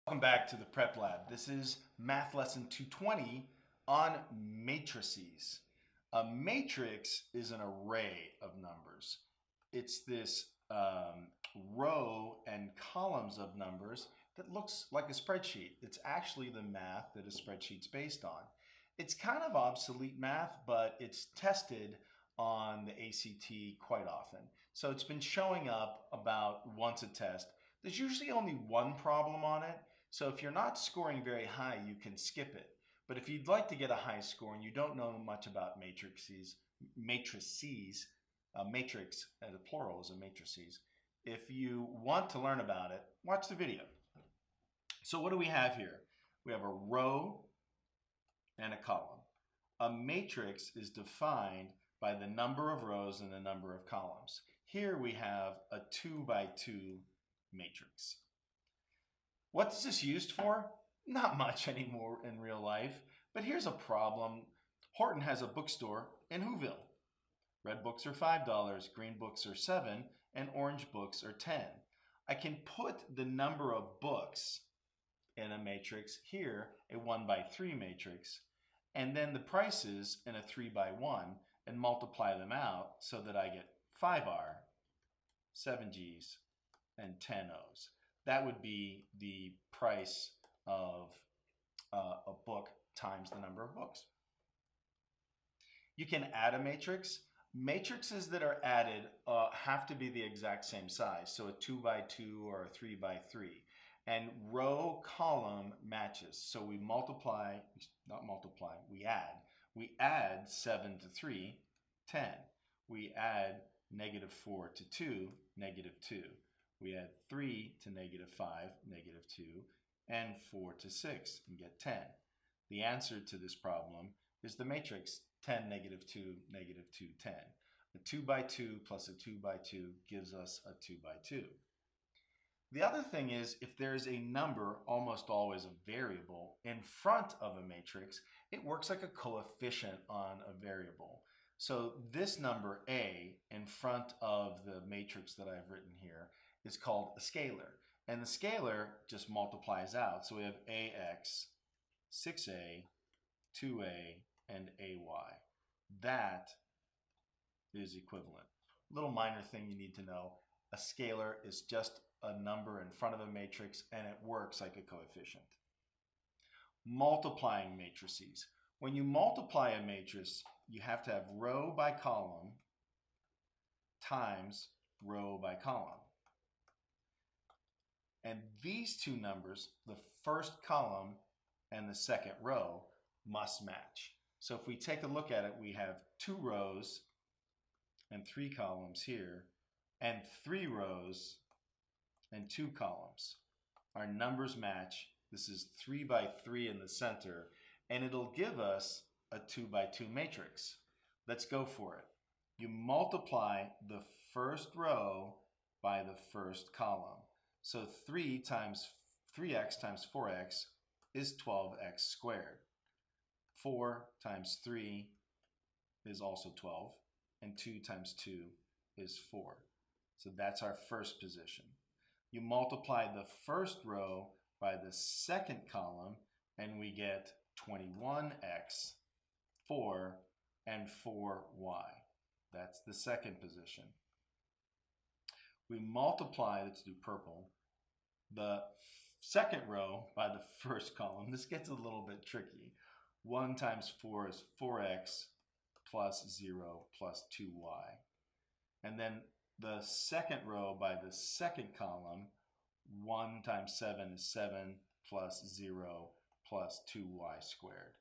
Welcome back to the Prep Lab. This is Math Lesson 220 on matrices. A matrix is an array of numbers. It's this row and columns of numbers that looks like a spreadsheet. It's actually the math that a spreadsheet's based on. It's kind of obsolete math, but it's tested on the ACT quite often. So it's been showing up about once a test. There's usually only one problem on it. So if you're not scoring very high, you can skip it. But if you'd like to get a high score and you don't know much about matrices, matrix, and the plural is a matrices, if you want to learn about it, watch the video. So what do we have here? We have a row and a column. A matrix is defined by the number of rows and the number of columns. Here we have a 2 by 2 matrix. What's this used for? Not much anymore in real life, but here's a problem. Horton has a bookstore in Whoville. Red books are $5, green books are $7, and orange books are $10. I can put the number of books in a matrix here, a 1 by 3 matrix, and then the prices in a 3 by 1 and multiply them out so that I get 5R, 7Gs, and 10Os. That would be the price of a book times the number of books. You can add a matrix. Matrices that are added have to be the exact same size, so a 2 by 2 or a 3 by 3. And row column matches. So we we add 7 to 3, 10. We add -4 to 2, -2. We add 3 to -5, -2, and 4 to 6 and get 10. The answer to this problem is the matrix 10, -2, -2, 10. A 2 by 2 plus a 2 by 2 gives us a 2 by 2. The other thing is, if there's a number, almost always a variable, in front of a matrix, it works like a coefficient on a variable. So this number A in front of the matrix that I've written here is called a scalar. And the scalar just multiplies out. So we have AX, 6A, 2A, and AY. That is equivalent. Little minor thing you need to know. A scalar is just a number in front of a matrix, and it works like a coefficient. Multiplying matrices. When you multiply a matrix, you have to have row by column times row by column. And these two numbers, the first column and the second row, must match. So if we take a look at it, we have 2 rows and 3 columns here, and 3 rows and 2 columns. Our numbers match. This is 3 by 3 in the center, and it'll give us a 2 by 2 matrix. Let's go for it. You multiply the first row by the first column. So 3x times 4x is 12x squared. 4 times 3 is also 12, and 2 times 2 is 4. So that's our first position. You multiply the first row by the second column, and we get 21x, 4, and 4y. That's the second position. We multiply, let's do purple, the second row by the first column. This gets a little bit tricky. 1 times 4 is 4x plus 0 plus 2y. And then the second row by the second column, 1 times 7 is 7 plus 0 plus 2y squared.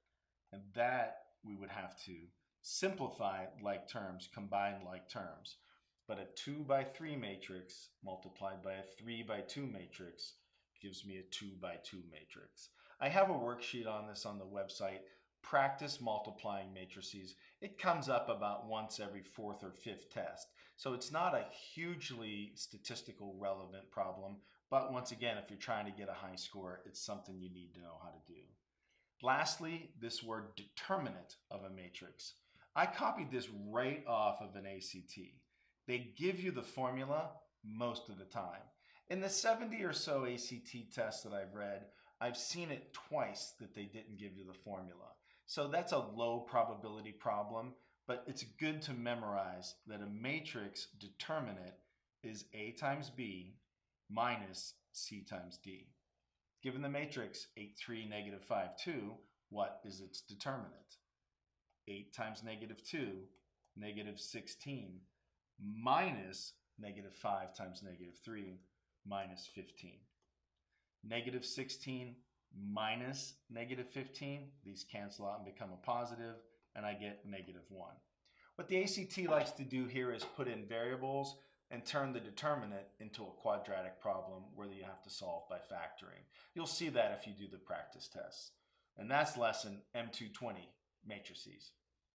And that we would have to simplify like terms, combine like terms. But a 2 by 3 matrix multiplied by a 3 by 2 matrix gives me a 2 by 2 matrix. I have a worksheet on this on the website. Practice multiplying matrices. It comes up about once every 4th or 5th test. So it's not a hugely statistical relevant problem, but once again, if you're trying to get a high score, it's something you need to know how to do. Lastly, this word determinate of a matrix. I copied this right off of an ACT. They give you the formula most of the time. In the 70 or so ACT tests that I've read, I've seen it twice that they didn't give you the formula. So that's a low probability problem, but it's good to memorize that a matrix determinant is A times B minus C times D. Given the matrix 8, 3, negative 5, 2, what is its determinant? 8 times negative 2, negative 16, minus negative 5 times negative 3, minus 15. Negative 16 minus negative 15, these cancel out and become a positive, and I get negative 1. What the ACT likes to do here is put in variables and turn the determinant into a quadratic problem where you have to solve by factoring. You'll see that if you do the practice tests. And that's lesson M220, matrices.